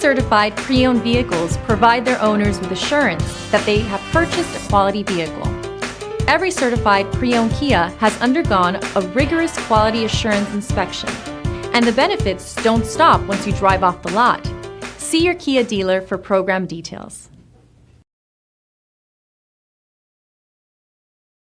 certified pre-owned vehicles provide their owners with assurance that they have purchased a quality vehicle. Every certified pre-owned Kia has undergone a rigorous quality assurance inspection, and the benefits don't stop once you drive off the lot. See your Kia dealer for program details.